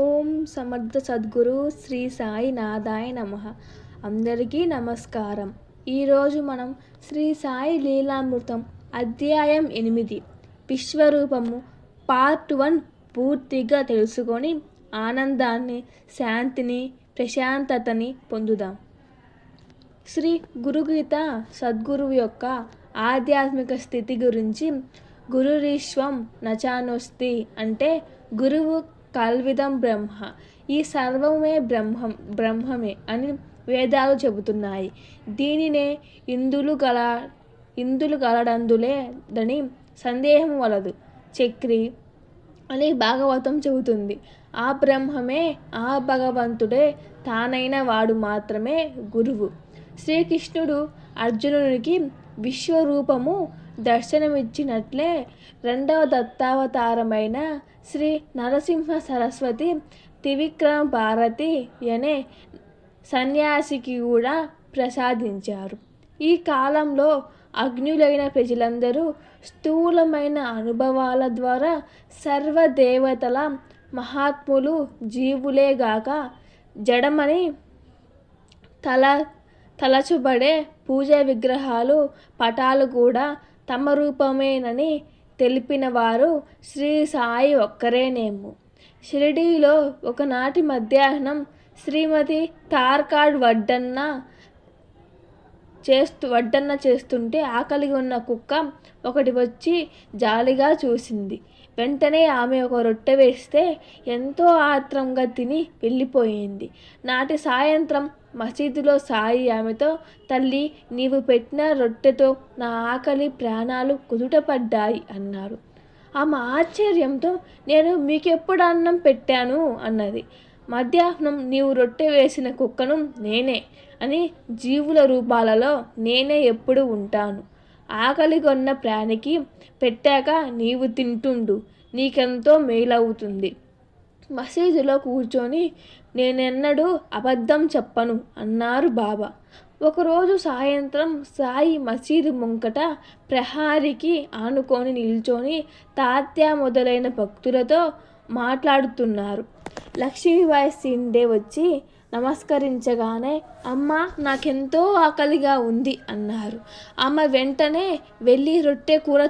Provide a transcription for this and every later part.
ఓం సమర్థ సద్గురు శ్రీ సాయి నాథాయ నమః. అందరికీ నమస్కారం. ఈరోజు మనం శ్రీ సాయి లీలామృతం అధ్యాయం 8 విశ్వరూపము పార్ట్ 1 పూర్తిగా తెలుసుకొని ఆనందాన్ని, శాంతిని, ప్రశాంతతని పొందుదాం. శ్రీ గురుగీత సద్గురువు యొక్క ఆధ్యాత్మిక స్థితి గురించి గురురీశ్వం నచానోస్తి అంటే గురువు కల్విదం బ్రహ్మ, ఈ సర్వమే బ్రహ్మమే అని వేదాలు చెబుతున్నాయి. దీనినే ఇందులు గలడందులేదని సందేహం వలదు చక్రి అని భాగవతం చెబుతుంది. ఆ బ్రహ్మమే, ఆ భగవంతుడే తానైన వాడు మాత్రమే గురువు. శ్రీకృష్ణుడు అర్జునునికి విశ్వరూపము దర్శనమిచ్చినట్లే రెండవ దత్తావతారమైన శ్రీ నరసింహ సరస్వతి త్రివిక్రమ భారతి అనే సన్యాసికి కూడా ప్రసాదించారు. ఈ కాలంలో అజ్ఞులైన ప్రజలందరూ స్థూలమైన అనుభవాల ద్వారా సర్వదేవతల మహాత్ములు జీవులేగాక జడమని తలచుబడే పూజా విగ్రహాలు, పటాలు కూడా తమ రూపమేనని తెలిపిన వారు శ్రీ సాయి ఒక్కరేనేమో. షిరిడీలో ఒకనాటి మధ్యాహ్నం శ్రీమతి తార్కాడ్ వడ్డన్న చేస్తుంటే ఆకలి ఉన్న కుక్క ఒకటి వచ్చి జాలిగా చూసింది. వెంటనే ఆమె ఒక రొట్టె వేస్తే ఎంతో ఆత్రంగా తిని వెళ్ళిపోయింది. నాటి సాయంత్రం మసీదులో సాయి ఆమెతో, తల్లి, నీవు పెట్టిన రొట్టెతో నా ఆకలి ప్రాణాలు కుదుటపడ్డాయి అన్నారు. ఆమె ఆశ్చర్యంతో, నేను మీకెప్పుడు అన్నం పెట్టాను అన్నది. మధ్యాహ్నం నీవు రొట్టె వేసిన కుక్కను నేనే అని, జీవుల రూపాలలో నేనే ఎప్పుడు ఉంటాను. ఆకలి కొన్న ప్రాణికి పెట్టాక నీవు తింటుండు, నీకెంతో మేలవుతుంది. మసీదులో కూర్చొని నేనెన్నడూ అబద్ధం చెప్పను అన్నారు బాబా. ఒకరోజు సాయంత్రం సాయి మసీదు ముంకట ప్రహారికి ఆనుకొని నిల్చొని తాత్యా మొదలైన భక్తులతో మాట్లాడుతున్నారు. లక్ష్మీబాయి సిండే వచ్చి నమస్కరించగానే, అమ్మా, నాకెంతో ఆకలిగా ఉంది అన్నారు. ఆమె వెంటనే వెళ్ళి రొట్టె కూర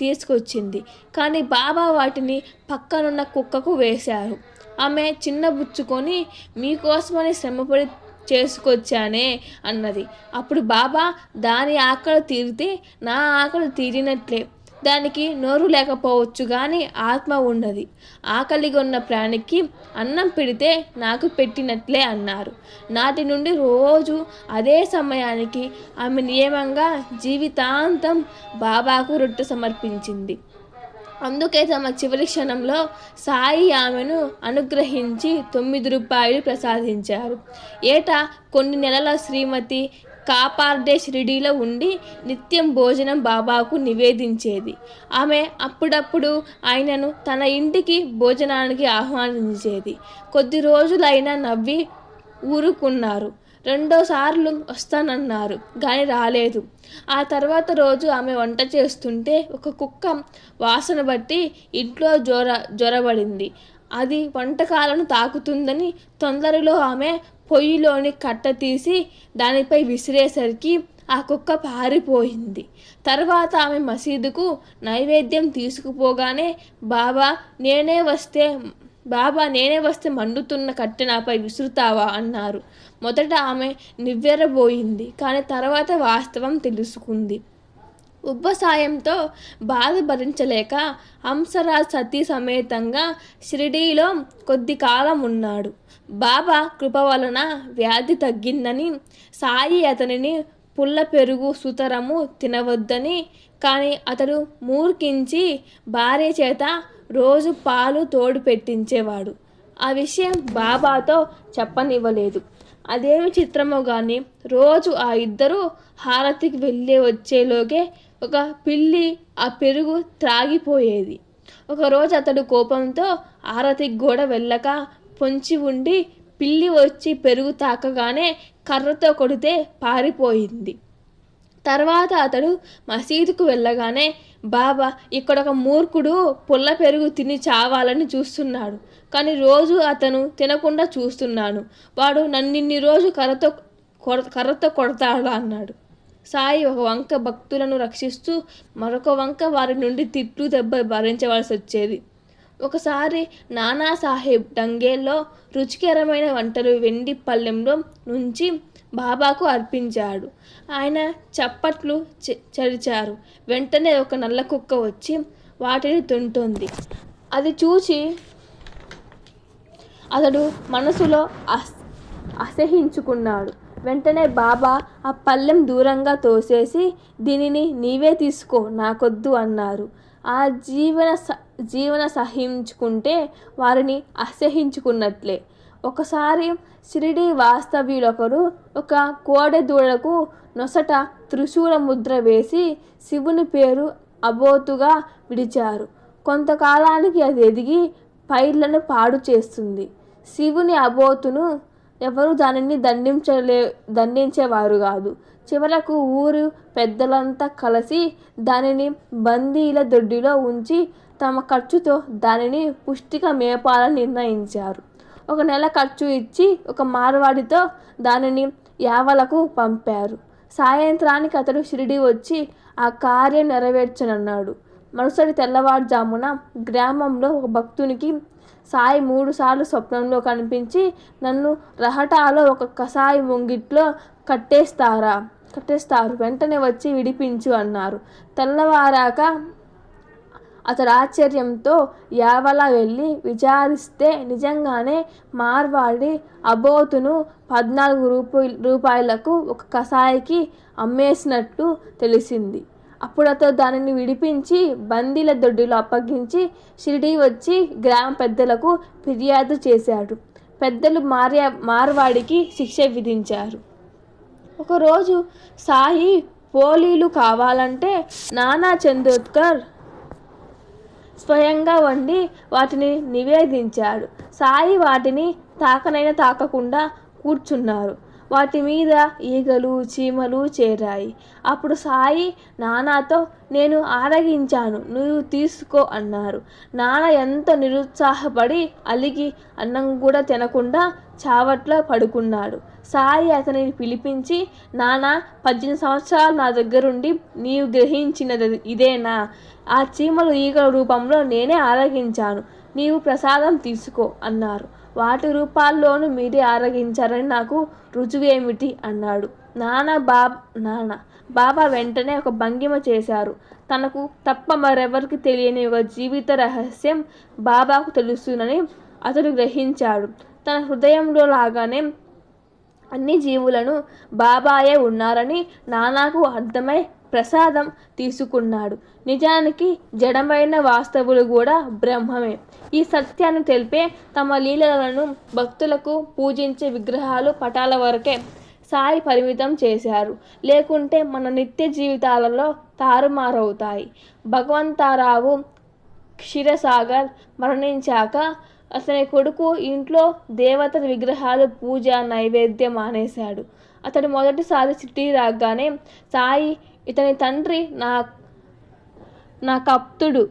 తీసుకొచ్చింది. కానీ బాబా వాటిని పక్కనున్న కుక్కకు వేశారు. ఆమె చిన్నబుచ్చుకొని, మీకోసమని శ్రమపడి చేసుకొచ్చానే అన్నది. అప్పుడు బాబా, దాని ఆకలి తీరితే నా ఆకలి తీరినట్లే. దానికి నోరు లేకపోవచ్చు కానీ ఆత్మ ఉన్నది. ఆకలిగొన్న ప్రాణికి అన్నం పెడితే నాకు పెట్టినట్లే అన్నారు. నాటి నుండి రోజు అదే సమయానికి ఆమె నియమంగా జీవితాంతం బాబాకు రొట్టె సమర్పించింది. అందుకే తమ చివరి క్షణంలో సాయి ఆమెను అనుగ్రహించి 9 రూపాయలు ప్రసాదించారు. ఏటా కొన్ని నెలల శ్రీమతి కాపార్డే షిరిడీలో ఉండి నిత్యం భోజనం బాబాకు నివేదించేది. ఆమె అప్పుడప్పుడు ఆయనను తన ఇంటికి భోజనానికి ఆహ్వానించేది. కొద్ది రోజులైనా నవ్వి ఊరుకున్నారు. 2వ సార్లు వస్తానన్నారు కానీ రాలేదు. ఆ తర్వాత రోజు ఆమె వంట చేస్తుంటే ఒక కుక్క వాసన బట్టి ఇంట్లో జ్వరబడింది. అది వంటకాలను తాకుతుందని తొందరలో ఆమె పొయ్యిలోని కట్ట తీసి దానిపై విసిరేసరికి ఆ కుక్క పారిపోయింది. తర్వాత ఆమె మసీదుకు నైవేద్యం తీసుకుపోగానే, బాబా నేనే వస్తే మండుతున్న కట్టె నాపై విసురుతావా అన్నారు. మొదట ఆమె నివ్వెరబోయింది, కానీ తర్వాత వాస్తవం తెలుసుకుంది. ఉబ్బసాయంతో బాధ భరించలేక హంసరాజ్ సతీ సమేతంగా షిరిడీలో కొద్ది కాలం ఉన్నాడు. బాబా కృప వలన వ్యాధి తగ్గిందని, సాయి అతనిని పుల్ల పెరుగు సుతరము తినవద్దని, కానీ అతడు మూర్ఖించి భార్య చేత రోజు పాలు తోడు పెట్టించేవాడు. ఆ విషయం బాబాతో చెప్పనివ్వలేదు. అదేమి చిత్రమో కానీ రోజు ఆ ఇద్దరు హారతికి వెళ్ళి వచ్చేలోగే ఒక పిల్లి ఆ పెరుగు త్రాగిపోయేది. ఒకరోజు అతడు కోపంతో హారతికి కూడా వెళ్ళక పొంచి ఉండి పిల్లి వచ్చి పెరుగు తాకగానే కర్రతో కొడితే పారిపోయింది. తర్వాత అతడు మసీదుకు వెళ్ళగానే, బాబా, ఇక్కడొక మూర్ఖుడు పుల్ల పెరుగు తిని చావాలని చూస్తున్నాడు, కానీ రోజు అతను తినకుండా చూస్తున్నాను. వాడు నన్నిన్ని రోజు కర్రతో కొడతాడా అన్నాడు. సాయి ఒక వంక భక్తులను రక్షిస్తూ మరొక వంక వారి నుండి తిట్లు దెబ్బ భరించవలసి వచ్చేది. ఒకసారి నానాసాహెబ్ డంగేల్లో రుచికరమైన వంటలు వెండి పళ్ళెంలో నుంచి బాబాకు అర్పించాడు. ఆయన చప్పట్లు చరిచారు. వెంటనే ఒక నల్ల కుక్క వచ్చి వాటిని తింటోంది. అది చూసి అతడు మనసులో అసహించుకున్నాడు. వెంటనే బాబా ఆ పళ్ళెం దూరంగా తోసేసి, దీనిని నీవే తీసుకో, నాకొద్దు అన్నారు. ఆ జీవన సహించుకుంటే వారిని అసహించుకున్నట్లే. ఒకసారి షిరిడీ వాస్తవ్యులొకరు ఒక కోడెదూడకు నొసట త్రిశూల ముద్ర వేసి శివుని పేరు అబోతుగా విడిచారు. కొంతకాలానికి అది ఎదిగి పైర్లను పాడు చేస్తుంది. శివుని అబోతును ఎవరు దానిని దండించేవారు కాదు. చివరకు ఊరు పెద్దలంతా కలిసి దానిని బందీల దొడ్డిలో ఉంచి తమ ఖర్చుతో దానిని పుష్టిగా మేపాలని నిర్ణయించారు. 1 నెల ఖర్చు ఇచ్చి ఒక మార్వాడితో దానిని యావలకు పంపారు. సాయంత్రానికి అతడు షిరిడీ వచ్చి ఆ కార్యం నెరవేర్చనన్నాడు. మరుసటి తెల్లవారుజామున గ్రామంలో ఒక భక్తునికి సాయి 3 సార్లు స్వప్నంలో కనిపించి, నన్ను రహటాలో ఒక కసాయి ముంగిట్లో కట్టేస్తారు, వెంటనే వచ్చి విడిపించు అన్నారు. తెల్లవారాక అతడు ఆశ్చర్యంతో యావలా వెళ్ళి విచారిస్తే నిజంగానే మార్వాడి అబోతును 14 రూపాయలకు ఒక కసాయికి అమ్మేసినట్టు తెలిసింది. అప్పుడు అతడు దానిని విడిపించి బందీల దొడ్డిలో అప్పగించి షిరిడీ వచ్చి గ్రామ పెద్దలకు ఫిర్యాదు చేశాడు. పెద్దలు మార్వాడికి శిక్ష విధించారు. ఒకరోజు సాయి పోలీలు కావాలంటే నానా చందోద్కర్ స్వయంగా వండి వాటిని నివేదించాడు. సాయి వాటిని తాకకుండా కూర్చున్నారు. వాటి మీద ఈగలు చీమలు చేరాయి. అప్పుడు సాయి నానాతో, నేను ఆరగించాను, నువ్వు తీసుకో అన్నారు. నాన్న ఎంతో నిరుత్సాహపడి అలిగి అన్నం కూడా తినకుండా చావట్లో పడుకున్నాడు. సాయి అతనిని పిలిపించి, నాన్న, 18 సంవత్సరాలు నా దగ్గరుండి నీవు గ్రహించినది ఇదేనా? ఆ చీమలు ఈగల రూపంలో నేనే ఆరగించాను, నీవు ప్రసాదం తీసుకో అన్నారు. వాటి రూపాల్లోనూ మీరే ఆరగించారని నాకు రుజువేమిటి అన్నాడు. బాబా వెంటనే ఒక భంగిమ చేశారు. తనకు తప్ప మరెవరికి తెలియని ఒక జీవిత రహస్యం బాబాకు తెలుసునని అతడు గ్రహించాడు. తన హృదయంలో లాగానే అన్ని జీవులను బాబాయే ఉన్నారని నానాకు అర్థమై ప్రసాదం తీసుకున్నాడు. నిజానికి జడమైన వాస్తవులు కూడా బ్రహ్మమే. ఈ సత్యాన్ని తెలిపే తమ లీలలను భక్తులకు పూజించే విగ్రహాలు, పటాల వరకే సాయి పరిమితం చేశారు. లేకుంటే మన నిత్య జీవితాలలో తారుమారవుతాయి. భగవంతరావు క్షీరసాగర్ మరణించాక అతని కొడుకు ఇంట్లో దేవత విగ్రహాలు పూజ నైవేద్యం మానేశాడు. అతడు మొదటిసారి సిటీ రాగానే సాయి, ఇతని తండ్రి నా కప్తుడు,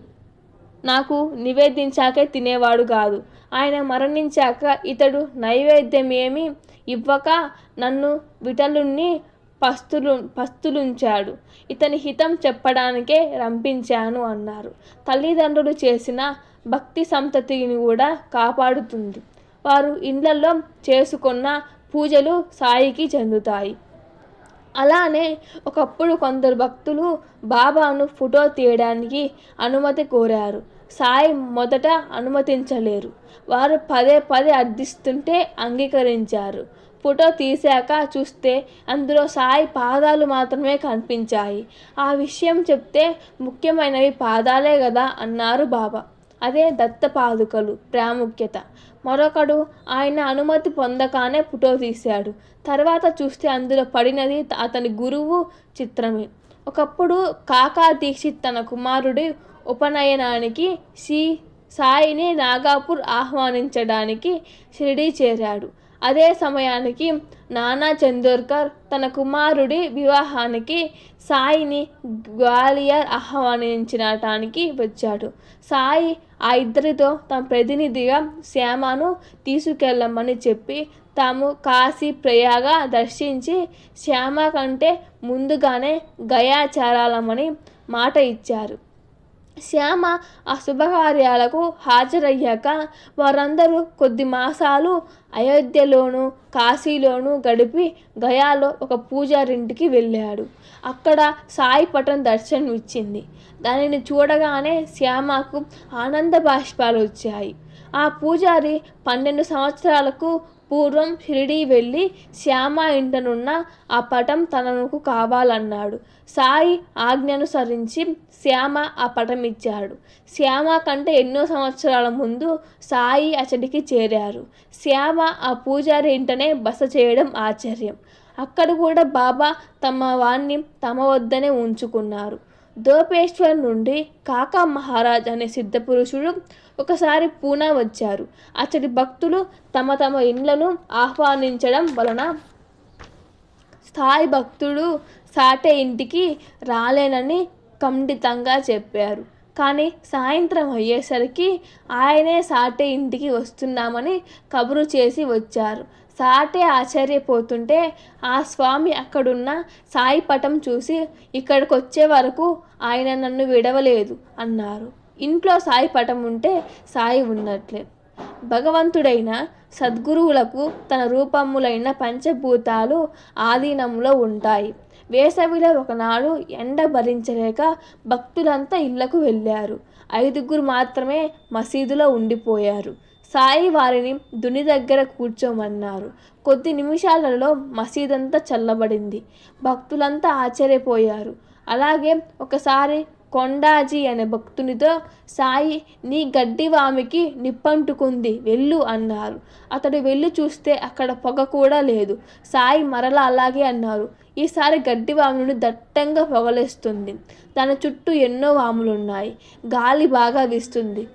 నాకు నివేదించాకే తినేవాడు కాదు. ఆయన మరణించాక ఇతడు నైవేద్యమేమి ఇవ్వక నన్ను విఠలుణ్ణి పస్తులుంచాడు. ఇతని హితం చెప్పడానికే రంపించాను అన్నారు. తల్లిదండ్రులు చేసిన భక్తి సంతతిని కూడా కాపాడుతుంది. వారు ఇళ్లలో చేసుకున్న పూజలు సాయికి చెందుతాయి. అలానే ఒకప్పుడు కొందరు భక్తులు బాబాను ఫోటో తీయడానికి అనుమతి కోరారు. సాయి మొదట అనుమతించలేరు. వారు పదే అర్థిస్తుంటే అంగీకరించారు. ఫోటో తీశాక చూస్తే అందులో సాయి పాదాలు మాత్రమే కనిపించాయి. ఆ విషయం చెప్తే ముఖ్యమైనవి పాదాలే కదా అన్నారు బాబా. అదే దత్తపాదుకలు ప్రాముఖ్యత. మరొకడు ఆయన అనుమతి పొందగానే ఫోటో తీశాడు. తర్వాత చూస్తే అందులో పడినది అతని గురువు చిత్రమే. ఒకప్పుడు కాకా దీక్షిత్ తన కుమారుడి ఉపనయనానికి సాయిని నాగపూర్ ఆహ్వానించడానికి షిరిడీ చేరాడు. అదే సమయానికి నానా చందోర్కర్ తన కుమారుడి వివాహానికి సాయిని గ్వాలియర్ ఆహ్వానించటానికి వచ్చాడు. సాయి ఆ ఇద్దరితో తమ ప్రతినిధిగా శ్యామను తీసుకెళ్ళమని చెప్పి తాము కాశీ ప్రయాగ దర్శించి శ్యామ కంటే ముందుగానే గయా చేరాలమని మాట ఇచ్చారు. శ్యామ ఆ శుభకార్యాలకు హాజరయ్యాక వారందరూ కొద్ది మాసాలు అయోధ్యలోనూ కాశీలోనూ గడిపి గయాలో ఒక పూజారింటికి వెళ్ళాడు. అక్కడ సాయి పటం దర్శనం ఇచ్చింది. దానిని చూడగానే శ్యామకు ఆనంద బాష్పాలు వచ్చాయి. ఆ పూజారి 12 సంవత్సరాలకు పూర్వం షిరిడీ వెళ్ళి శ్యామ ఇంటనున్న ఆ పటం తనకు కావాలన్నాడు. సాయి ఆజ్ఞనుసరించి శ్యామ ఆ పటం ఇచ్చాడు. శ్యామ కంటే ఎన్నో సంవత్సరాల ముందు సాయి అతడికి చేరారు. శ్యామ ఆ పూజారి ఇంటనే బస చేయడం ఆశ్చర్యం. అక్కడ కూడా బాబా తమ వాణ్ణి తమ వద్దనే ఉంచుకున్నారు. దోపేశ్వర్ నుండి కాకా మహారాజ్ అనే సిద్ధపురుషుడు ఒకసారి పూనా వచ్చారు. అతడి భక్తులు తమ తమ ఇండ్లను ఆహ్వానించడం వలన స్థాయి భక్తుడు సాటే ఇంటికి రాలేనని ఖండితంగా చెప్పారు. కానీ సాయంత్రం అయ్యేసరికి ఆయనే సాటే ఇంటికి వస్తున్నామని కబురు చేసి వచ్చారు. సాటే ఆశ్చర్యపోతుంటే ఆ స్వామి అక్కడున్న సాయి పటం చూసి ఇక్కడికి వచ్చే వరకు ఆయన నన్ను విడవలేదు అన్నారు. ఇంట్లో సాయి పటం ఉంటే సాయి ఉన్నట్లే. భగవంతుడైన సద్గురువులకు తన రూపములైన పంచభూతాలు ఆధీనంలో ఉంటాయి. వేసవిలో ఒకనాడు ఎండ భరించలేక భక్తులంతా ఇళ్లకు వెళ్ళారు. 5 మాత్రమే మసీదులో ఉండిపోయారు. సాయి వారిని దుని దగ్గర కూర్చోమన్నారు. కొద్ది నిమిషాలలో మసీదంతా చల్లబడింది. భక్తులంతా ఆశ్చర్యపోయారు. అలాగే ఒకసారి కొండాజీ అనే భక్తునితో సాయి నీ గడ్డివామికి నిప్పంటుకుంది వెళ్ళు అన్నారు. అతడు వెళ్ళి చూస్తే అక్కడ పొగ కూడా లేదు. సాయి మరలా అలాగే అన్నారు. ఈసారి గడ్డివాములను దట్టంగా పొగలేస్తుంది. దాని చుట్టూ ఎన్నో వాములున్నాయి. గాలి బాగా వీస్తుంది.